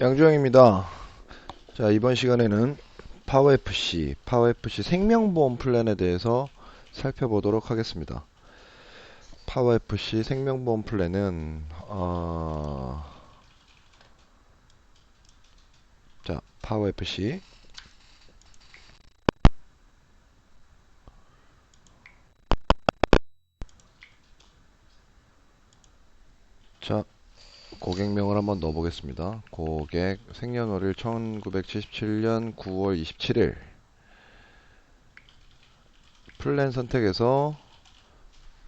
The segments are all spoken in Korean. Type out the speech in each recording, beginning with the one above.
양주영입니다. 자, 이번 시간에는 파워FC 생명보험 플랜에 대해서 살펴보도록 하겠습니다. 파워FC 생명보험 플랜은 자, 파워FC 자, 고객명을 한번 넣어보겠습니다. 고객 생년월일 1977년 9월 27일 플랜 선택에서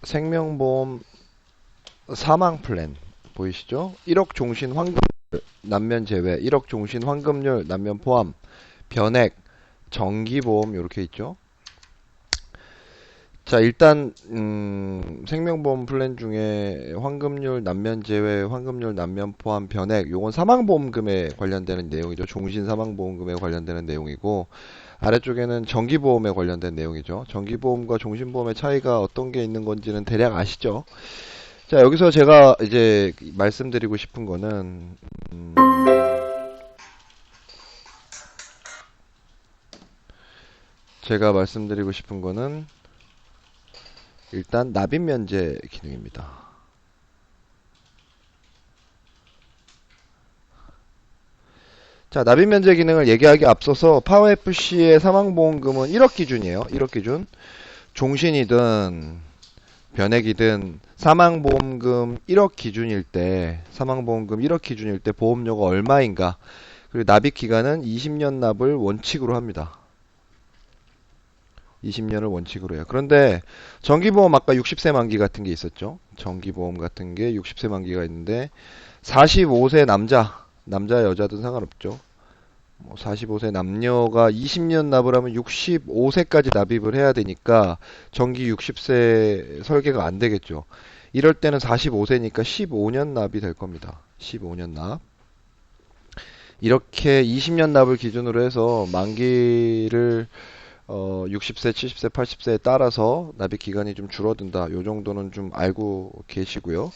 생명보험 사망 플랜 보이시죠? 1억 종신 환급률 남면 제외, 1억 종신 환급률 남면 포함, 변액, 정기보험 이렇게 있죠. 자, 일단 생명보험 플랜 중에 환급률 남면 제외, 환급률 남면 포함, 변액 요건 사망보험금에 관련되는 내용이죠. 종신 사망보험금에 관련되는 내용이고, 아래쪽에는 정기보험에 관련된 내용이죠. 정기보험과 종신보험의 차이가 어떤 게 있는 건지는 대략 아시죠? 자, 여기서 제가 이제 말씀드리고 싶은 거는 제가 말씀드리고 싶은 거는 일단 납입 면제 기능입니다. 자, 납입 면제 기능을 얘기하기 앞서서 파워FC의 사망보험금은 1억 기준이에요. 1억 기준. 종신이든 변액이든 사망보험금 1억 기준일 때, 사망보험금 1억 기준일 때 보험료가 얼마인가? 그리고 납입 기간은 20년 납을 원칙으로 합니다. 20년을 원칙으로 해요. 그런데 정기보험 아까 60세 만기 같은 게 있었죠. 정기보험 같은 게 60세 만기가 있는데 45세 남자 여자든 상관없죠. 45세 남녀가 20년 납을 하면 65세까지 납입을 해야 되니까 정기 60세 설계가 안 되겠죠. 이럴 때는 45세니까 15년 납이 될 겁니다. 15년 납. 이렇게 20년 납을 기준으로 해서 만기를 60세, 70세, 80세에 따라서 납입 기간이 좀 줄어든다. 요 정도는 좀 알고 계시고요.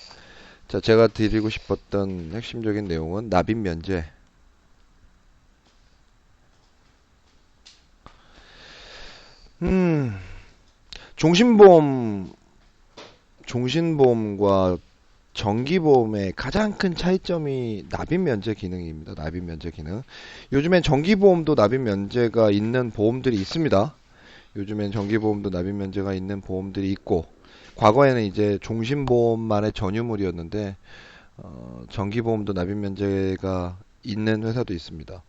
자, 제가 드리고 싶었던 핵심적인 내용은 납입 면제. 음, 종신보험, 종신보험과 정기보험의 가장 큰 차이점이 납입 면제 기능입니다. 납입 면제 기능. 요즘엔 정기보험도 납입 면제가 있는 보험들이 있습니다. 요즘엔 정기보험도 납입 면제가 있는 보험들이 있고, 과거에는 이제 종신보험만의 전유물이었는데, 정기보험도 납입 면제가 있는 회사도 있습니다.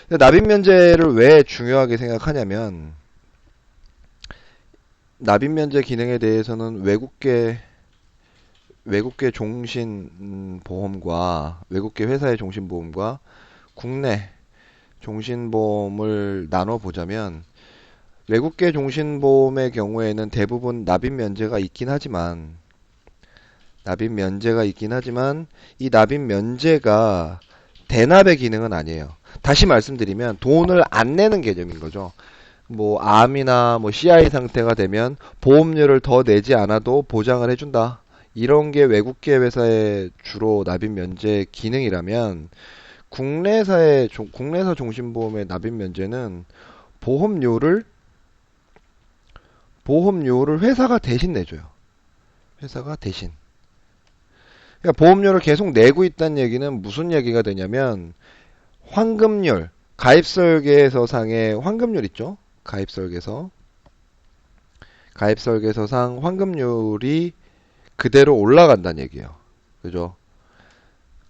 근데 납입 면제를 왜 중요하게 생각하냐면, 납입 면제 기능에 대해서는 외국계 종신보험과 외국계 회사의 종신보험과 국내 종신보험을 나눠보자면 외국계 종신보험의 경우에는 대부분 납입 면제가 있긴 하지만 이 납입 면제가 대납의 기능은 아니에요. 다시 말씀드리면 돈을 안 내는 개념인 거죠. 뭐 암이나 뭐 CI 상태가 되면 보험료를 더 내지 않아도 보장을 해준다. 이런 게 외국계 회사의 주로 납입 면제 기능이라면 국내사 종신보험의 납입 면제는 보험료를 보험료를 회사가 대신 내줘요. 회사가 대신. 그러니까 보험료를 계속 내고 있다는 얘기는 무슨 얘기가 되냐면 환급률, 가입설계서상의 환급률 있죠? 가입설계서상 환급률이 그대로 올라간다는 얘기예요. 그죠?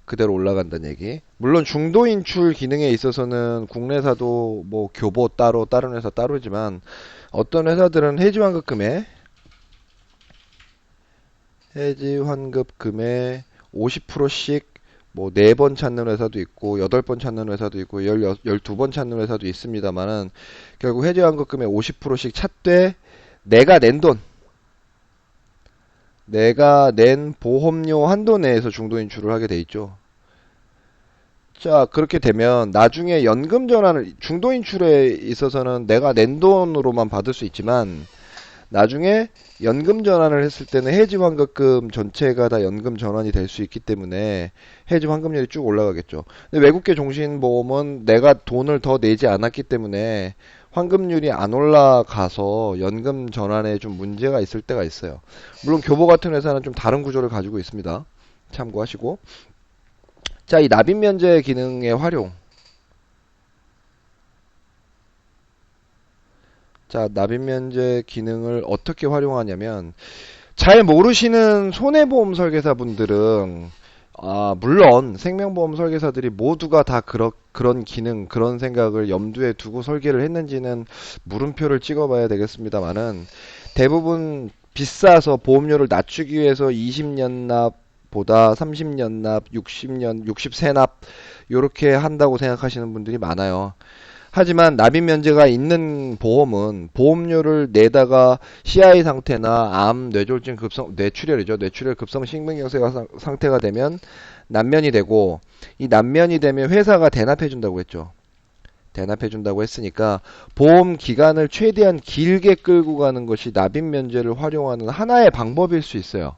그대로 올라간다는 얘기. 물론 중도 인출 기능에 있어서는 국내사도 뭐 교보 따로 다른 회사 따로지만 어떤 회사들은 해지 환급금에 50%씩 뭐 4번 찾는 회사도 있고 8번 찾는 회사도 있고 12번 찾는 회사도 있습니다만은 결국 해지 환급금에 50%씩 찾되 내가 낸 돈, 내가 낸 보험료 한도 내에서 중도 인출을 하게 돼 있죠. 자, 그렇게 되면 나중에 연금 전환을 중도 인출에 있어서는 내가 낸 돈으로만 받을 수 있지만 나중에 연금 전환을 했을 때는 해지 환급금 전체가 다 연금 전환이 될 수 있기 때문에 해지 환급률이 쭉 올라가겠죠. 근데 외국계 종신보험은 내가 돈을 더 내지 않았기 때문에 환급률이 안 올라가서 연금 전환에 좀 문제가 있을 때가 있어요. 물론 교보 같은 회사는 좀 다른 구조를 가지고 있습니다. 참고하시고. 자, 이 납입 면제 기능의 활용. 자, 납입 면제 기능을 어떻게 활용하냐면 잘 모르시는 손해보험 설계사분들은 물론 생명보험 설계사들이 모두가 다 그런 기능, 그런 생각을 염두에 두고 설계를 했는지는 물음표를 찍어봐야 되겠습니다만은 대부분 비싸서 보험료를 낮추기 위해서 20년 납보다 30년 납, 60년, 60세 납 요렇게 한다고 생각하시는 분들이 많아요. 하지만 납입 면제가 있는 보험은 보험료를 내다가 CI 상태나 암, 뇌졸중 급성, 뇌출혈이죠. 뇌출혈 급성 심근경색 상태가 되면 난면이 되고 이 난면이 되면 회사가 대납해준다고 했죠. 대납해준다고 했으니까 보험 기간을 최대한 길게 끌고 가는 것이 납입 면제를 활용하는 하나의 방법일 수 있어요.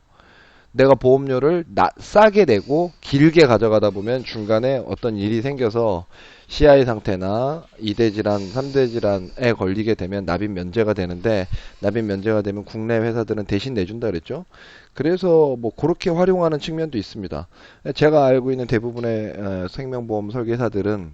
내가 보험료를 싸게 내고 길게 가져가다 보면 중간에 어떤 일이 생겨서 CI 상태나 2대 질환, 3대 질환에 걸리게 되면 납입 면제가 되는데 납입 면제가 되면 국내 회사들은 대신 내준다 그랬죠. 그래서 뭐 그렇게 활용하는 측면도 있습니다. 제가 알고 있는 대부분의 생명보험 설계사들은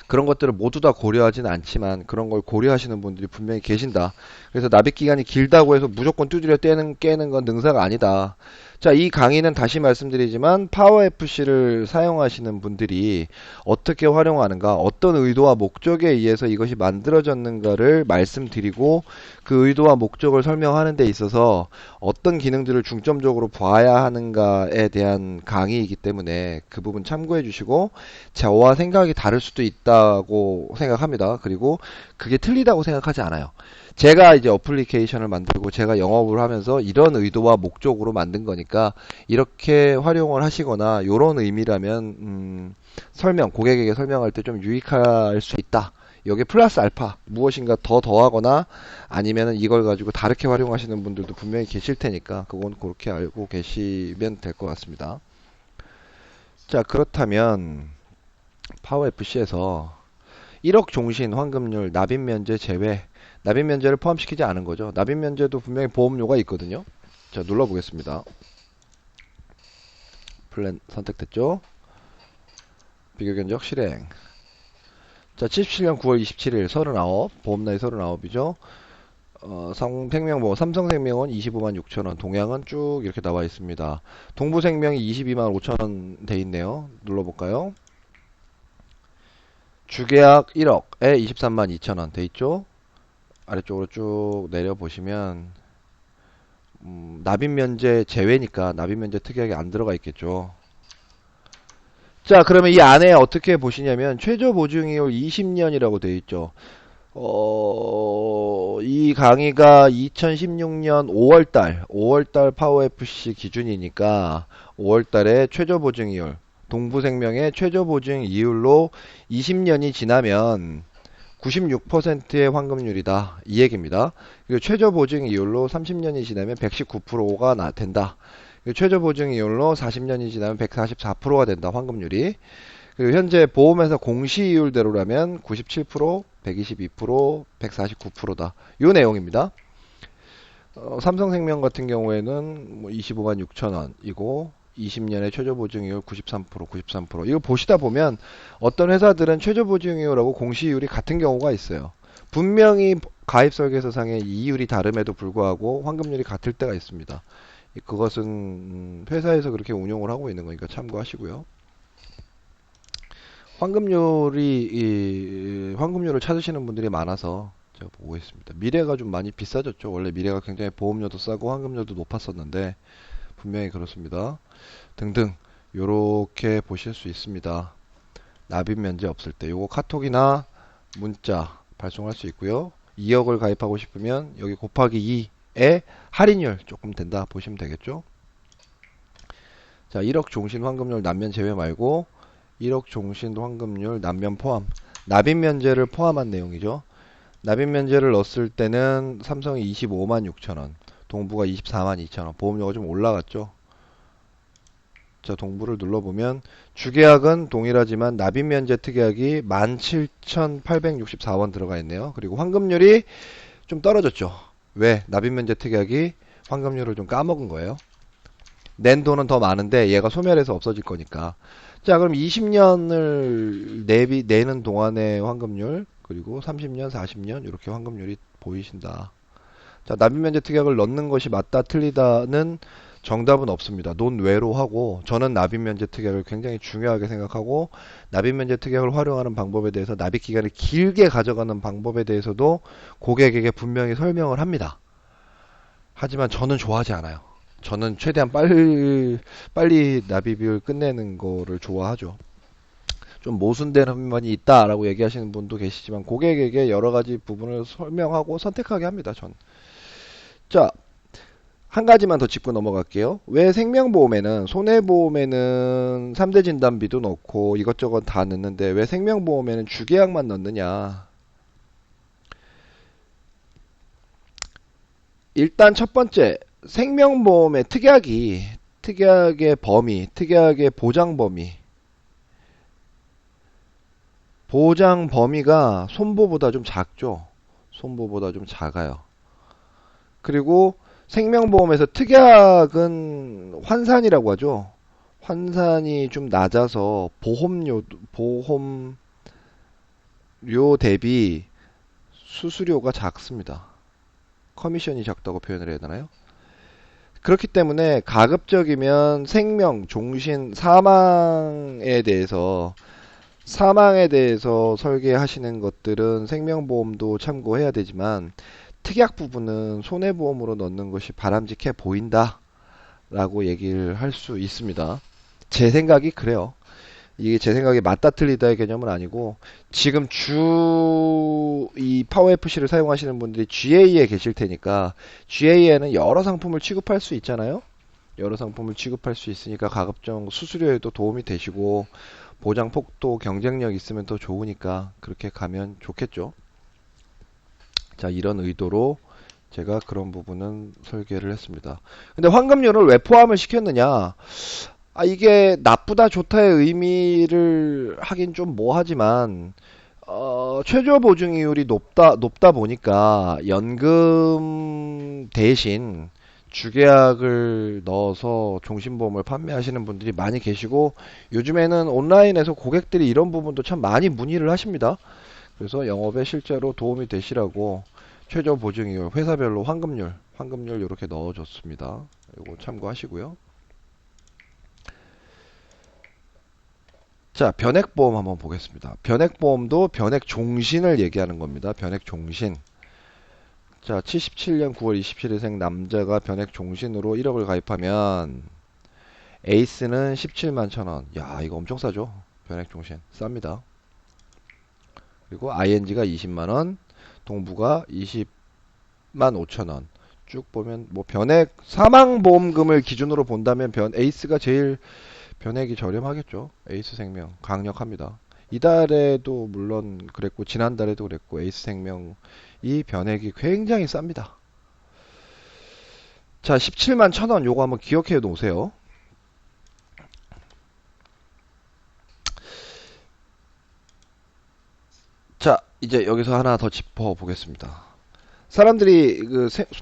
그런 것들을 모두 다 고려하지는 않지만 그런 걸 고려하시는 분들이 분명히 계신다. 그래서 납입 기간이 길다고 해서 무조건 두드려 깨는 건 능사가 아니다. 자, 이 강의는 다시 말씀드리지만 파워 FC를 사용하시는 분들이 어떻게 활용하는가, 어떤 의도와 목적에 의해서 이것이 만들어졌는가를 말씀드리고 그 의도와 목적을 설명하는 데 있어서 어떤 기능들을 중점적으로 봐야 하는가에 대한 강의이기 때문에 그 부분 참고해 주시고 저와 생각이 다를 수도 있다고 생각합니다. 그리고 그게 틀리다고 생각하지 않아요. 제가 이제 어플리케이션을 만들고 제가 영업을 하면서 이런 의도와 목적으로 만든 거니까 이렇게 활용을 하시거나 이런 의미라면 고객에게 설명할 때 좀 유익할 수 있다. 여기 플러스 알파 무엇인가 더 더하거나 아니면은 이걸 가지고 다르게 활용하시는 분들도 분명히 계실 테니까 그건 그렇게 알고 계시면 될 것 같습니다. 자, 그렇다면 파워 FC에서 1억 종신 환급률 납입 면제 제외, 납입 면제를 포함시키지 않은 거죠. 납입 면제도 분명히 보험료가 있거든요. 자, 눌러보겠습니다. 플랜 선택됐죠? 비교 견적 실행. 자, 77년 9월 27일 39, 보험 나이 39이죠. 생명보험, 삼성생명은 25만 6천원, 동양은 쭉 이렇게 나와 있습니다. 동부생명이 22만 5천원 돼 있네요. 눌러볼까요? 주계약 1억에 23만 2천원 돼 있죠? 아래쪽으로 쭉 내려보시면 납입 면제 제외니까 납입 면제 특약이 안 들어가 있겠죠. 자, 그러면 이 안에 어떻게 보시냐면 최저 보증이율 20년이라고 되어 있죠. 이 강의가 2016년 5월달 파워 FC 기준이니까 5월달에 최저 보증이율, 동부생명의 최저 보증 이율로 20년이 지나면 96%의 환급률이다. 이 얘기입니다. 그리고 최저 보증 이율로 30년이 지나면 119%가 된다. 그리고 최저 보증 이율로 40년이 지나면 144%가 된다. 환급률이. 그리고 현재 보험회사 공시이율대로라면 97%, 122%, 149%다. 요 내용입니다. 삼성생명 같은 경우에는 뭐 25만 6천 원이고 20년의 최저 보증이율 93%, 93%. 이거 보시다 보면 어떤 회사들은 최저 보증이율하고 공시이율이 같은 경우가 있어요. 분명히 가입 설계서상의 이율이 다름에도 불구하고 환급률이 같을 때가 있습니다. 그것은 회사에서 그렇게 운용을 하고 있는 거니까 참고하시고요. 환급률을 찾으시는 분들이 많아서 제가 보고 있습니다. 미래가 좀 많이 비싸졌죠. 원래 미래가 굉장히 보험료도 싸고 환급률도 높았었는데 분명히 그렇습니다. 등등 요렇게 보실 수 있습니다. 납입 면제 없을 때 요거 카톡이나 문자 발송할 수 있고요. 2억을 가입하고 싶으면 여기 곱하기 2에 할인율 조금 된다 보시면 되겠죠. 자, 1억 종신 환급률 남면 제외 말고 1억 종신 환급률 남면 포함, 납입 면제를 포함한 내용이죠. 납입 면제를 넣었을 때는 삼성이 25만 6천 원, 동부가 24만 2천 원. 보험료가 좀 올라갔죠. 자, 동부를 눌러보면 주계약은 동일하지만 납입 면제 특약이 17,864원 들어가 있네요. 그리고 환급률이 좀 떨어졌죠. 왜? 납입 면제 특약이 환급률을 좀 까먹은 거예요. 낸 돈은 더 많은데 얘가 소멸해서 없어질 거니까. 자, 그럼 20년을 내는 동안의 환급률, 그리고 30년, 40년 이렇게 환급률이 보이신다. 자, 납입면제 특약을 넣는 것이 맞다 틀리다는 정답은 없습니다. 논외로 하고, 저는 납입면제 특약을 굉장히 중요하게 생각하고, 납입면제 특약을 활용하는 방법에 대해서, 납입 기간을 길게 가져가는 방법에 대해서도 고객에게 분명히 설명을 합니다. 하지만 저는 좋아하지 않아요. 저는 최대한 빨리 납입을 끝내는 거를 좋아하죠. 좀 모순되는 면이 있다라고 얘기하시는 분도 계시지만 고객에게 여러 가지 부분을 설명하고 선택하게 합니다. 전. 자, 한 가지만 더 짚고 넘어갈게요. 왜 생명보험에는 손해보험에는 3대 진단비도 넣고 이것저것 다 넣는데 왜 생명보험에는 주계약만 넣느냐? 일단 첫 번째, 생명보험의 특약의 범위, 특약의 보장 범위, 보장 범위가 손보보다 좀 작죠. 손보보다 좀 작아요. 그리고 생명보험에서 특약은 환산이라고 하죠. 환산이 좀 낮아서 보험료 대비 수수료가 작습니다. 커미션이 작다고 표현을 해야 되나요? 그렇기 때문에 가급적이면 생명, 종신, 사망에 대해서 설계하시는 것들은 생명보험도 참고해야 되지만 특약 부분은 손해보험으로 넣는 것이 바람직해 보인다 라고 얘기를 할 수 있습니다. 제 생각이 그래요. 이게 제 생각이 맞다 틀리다의 개념은 아니고 지금 이 파워 FC를 사용하시는 분들이 GA에 계실 테니까 GA에는 여러 상품을 취급할 수 있잖아요. 여러 상품을 취급할 수 있으니까 가급적 수수료에도 도움이 되시고 보장 폭도 경쟁력 있으면 더 좋으니까 그렇게 가면 좋겠죠. 자, 이런 의도로 제가 그런 부분은 설계를 했습니다. 근데 환급률을 왜 포함을 시켰느냐? 이게 나쁘다 좋다의 의미를 하긴 좀 뭐하지만 최저 보증이율이 높다 보니까 연금 대신 주계약을 넣어서 종신보험을 판매하시는 분들이 많이 계시고 요즘에는 온라인에서 고객들이 이런 부분도 참 많이 문의를 하십니다. 그래서 영업에 실제로 도움이 되시라고 최저 보증이율, 회사별로 환급률 이렇게 넣어줬습니다. 이거 참고하시고요. 자, 변액보험 한번 보겠습니다. 변액보험도 변액종신을 얘기하는 겁니다. 변액종신. 자, 77년 9월 27일생 남자가 변액종신으로 1억을 가입하면 에이스는 17만 1천원. 야, 이거 엄청 싸죠? 변액종신. 쌉니다. 그리고 ING가 20만원, 동부가 20만 5천원. 쭉 보면 뭐 변액 사망보험금을 기준으로 본다면 에이스가 제일 변액이 저렴하겠죠. 에이스 생명 강력합니다. 이달에도 물론 그랬고 지난달에도 그랬고 에이스 생명이 변액이 굉장히 쌉니다. 자, 17만 1천원 요거 한번 기억해 놓으세요. 자, 이제 여기서 하나 더 짚어 보겠습니다. 사람들이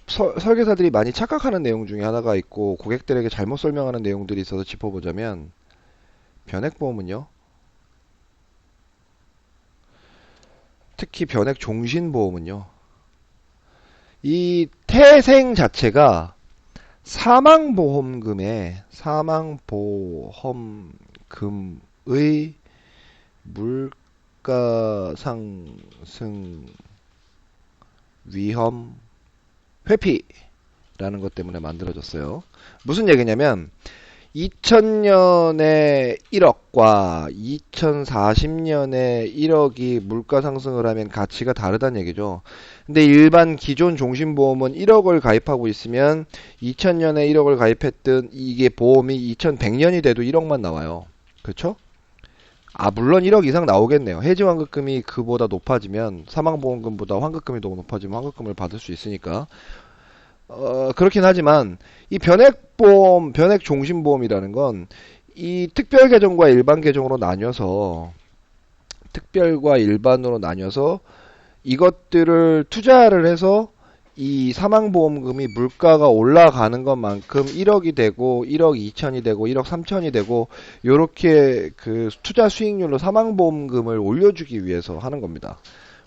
설계사들이 많이 착각하는 내용 중에 하나가 있고 고객들에게 잘못 설명하는 내용들이 있어서 짚어보자면 변액보험은요. 특히 변액 종신보험은요. 이 태생 자체가 사망보험금의 물가 상승 위험 회피라는 것 때문에 만들어졌어요. 무슨 얘기냐면 2000년에 1억과 2040년에 1억이 물가 상승을 하면 가치가 다르다는 얘기죠. 근데 일반 기존 종신보험은 1억을 가입하고 있으면 2000년에 1억을 가입했던 이게 보험이 2100년이 돼도 1억만 나와요. 그렇죠? 물론 1억 이상 나오겠네요. 해지환급금이 그보다 높아지면, 사망보험금보다 환급금이 더 높아지면 환급금을 받을 수 있으니까. 그렇긴 하지만, 이 변액보험, 변액종신보험이라는 건, 이 특별계정과 일반 계정으로 나뉘어서, 특별과 일반으로 나뉘어서, 이것들을 투자를 해서 이 사망보험금이 물가가 올라가는 것만큼 1억이 되고 1억 2천이 되고 1억 3천이 되고 요렇게 그 투자 수익률로 사망보험금을 올려주기 위해서 하는 겁니다.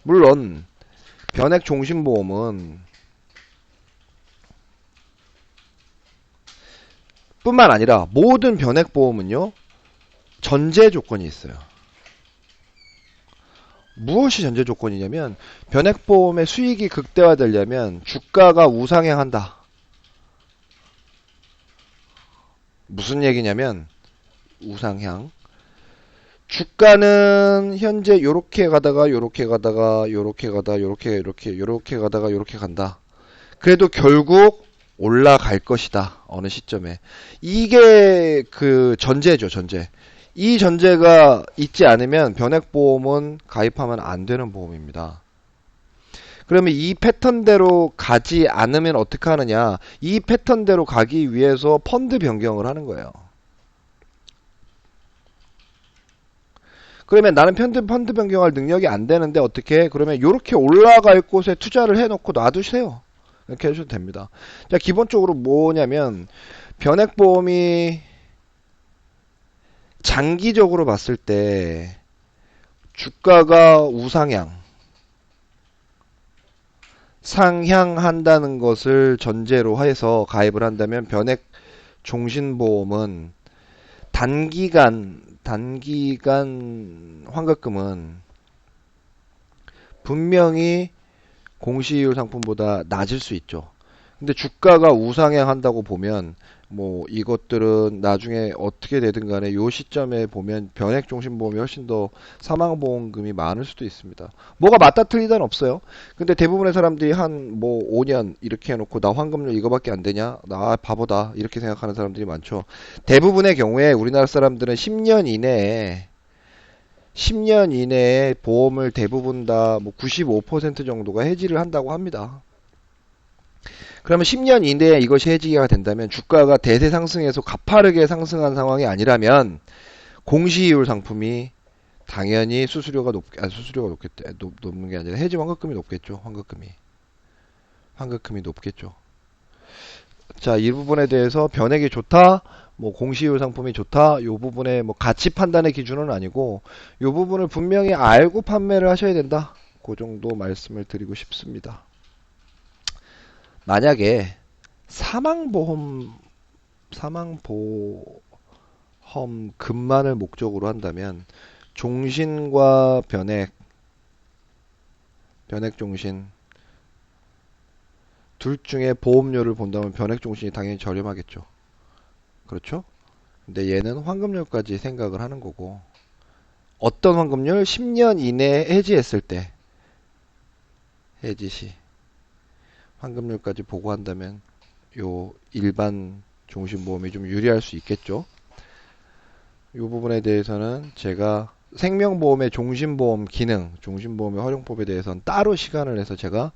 물론 변액종신보험은 뿐만 아니라 모든 변액보험은요 전제 조건이 있어요. 무엇이 전제 조건이냐면 변액보험의 수익이 극대화되려면 주가가 우상향한다. 무슨 얘기냐면 우상향. 주가는 현재 요렇게 가다가 요렇게 가다가 요렇게 가다 요렇게 이렇게 요렇게 가다가 요렇게 간다. 그래도 결국 올라갈 것이다. 어느 시점에. 이게 그 전제죠, 전제. 이 전제가 있지 않으면 변액보험은 가입하면 안 되는 보험입니다. 그러면 이 패턴대로 가지 않으면 어떻게 하느냐? 이 패턴대로 가기 위해서 펀드 변경을 하는 거예요. 그러면 나는 펀드 변경할 능력이 안 되는데 어떻게 해? 그러면 이렇게 올라갈 곳에 투자를 해놓고 놔두세요. 이렇게 해주셔도 됩니다. 자, 기본적으로 뭐냐면 변액보험이 장기적으로 봤을 때 주가가 우상향, 상향한다는 것을 전제로 해서 가입을 한다면 변액 종신보험은 단기간 환급금은 분명히 공시이율 상품보다 낮을 수 있죠. 근데 주가가 우상향한다고 보면 뭐 이것들은 나중에 어떻게 되든 간에 요 시점에 보면 변액종신보험이 훨씬 더 사망보험금이 많을 수도 있습니다. 뭐가 맞다 틀리다는 없어요. 근데 대부분의 사람들이 한 뭐 5년 이렇게 해놓고 나 환급률 이거밖에 안 되냐? 나 바보다 이렇게 생각하는 사람들이 많죠. 대부분의 경우에 우리나라 사람들은 10년 이내에 보험을 대부분 다 뭐 95% 정도가 해지를 한다고 합니다. 그러면 10년 이내에 이것이 해지가 된다면 주가가 대세 상승해서 가파르게 상승한 상황이 아니라면 공시이율 상품이 당연히 수수료가 높겠대. 높는 게 아니라 해지 환급금이 높겠죠. 환급금이 높겠죠. 자, 이 부분에 대해서 변액이 좋다, 뭐 공시이율 상품이 좋다, 요 부분에 뭐 가치 판단의 기준은 아니고 요 부분을 분명히 알고 판매를 하셔야 된다. 그 정도 말씀을 드리고 싶습니다. 만약에 사망보험 사망보험금만을 목적으로 한다면 종신과 변액종신 둘 중에 보험료를 본다면 변액종신이 당연히 저렴하겠죠. 그렇죠? 근데 얘는 환급률까지 생각을 하는 거고 어떤 환급률? 10년 이내에 해지했을 때 해지 시 환급률까지 보고한다면 요 일반 종신보험이 좀 유리할 수 있겠죠. 이 부분에 대해서는 제가 생명보험의 종신보험 기능, 종신보험의 활용법에 대해서는 따로 시간을 내서 제가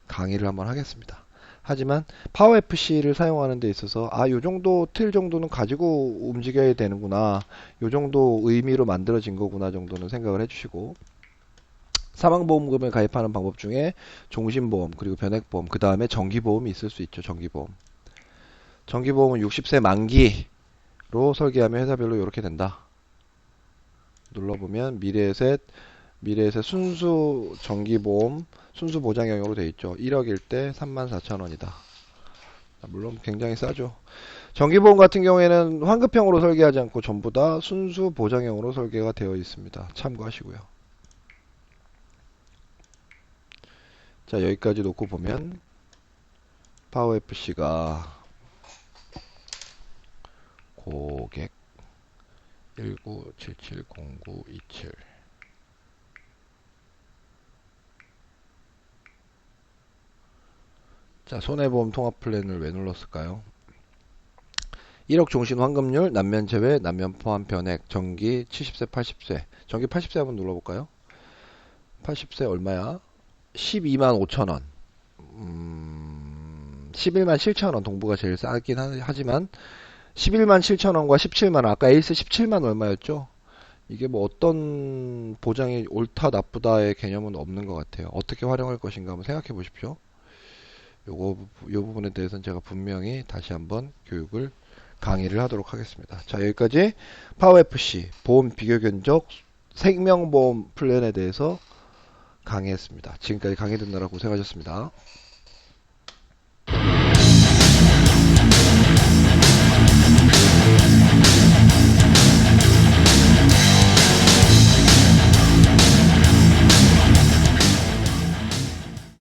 강의를 한번 하겠습니다. 하지만 파워 FC를 사용하는 데 있어서 요 정도 틀 정도는 가지고 움직여야 되는구나. 요 정도 의미로 만들어진 거구나 정도는 생각을 해주시고 사망보험금을 가입하는 방법 중에 종신보험 그리고 변액보험 그 다음에 정기보험이 있을 수 있죠. 정기보험은 60세 만기 로 설계하면 회사별로 이렇게 된다. 눌러보면 미래에셋 순수 정기보험 순수 보장형으로 되어 있죠. 1억일 때 34,000원이다. 물론 굉장히 싸죠. 정기보험 같은 경우에는 환급형으로 설계하지 않고 전부 다 순수 보장형으로 설계가 되어 있습니다. 참고하시고요. 자, 여기까지 놓고 보면 파워FC가 고객 19770927 자, 손해보험 통합 플랜을 왜 눌렀을까요? 1억 종신 환급률, 남면 제외, 남면 포함 변액, 정기 70세, 80세. 정기 80세 한번 눌러볼까요? 80세 얼마야? 12만 5천 원. 11만 7천 원 동부가 제일 싸긴 하지만 11만 7천 원과 17만 원, 아까 에이스 17만 얼마였죠? 이게 뭐 어떤 보장이 옳다 나쁘다의 개념은 없는 것 같아요. 어떻게 활용할 것인가 한번 생각해 보십시오. 요 부분에 대해서는 제가 분명히 다시 한번 교육을 강의를 하도록 하겠습니다. 자, 여기까지 파워 FC 보험 비교 견적 생명보험 플랜에 대해서 강의했습니다. 지금까지 강의 듣느라 고생하셨습니다.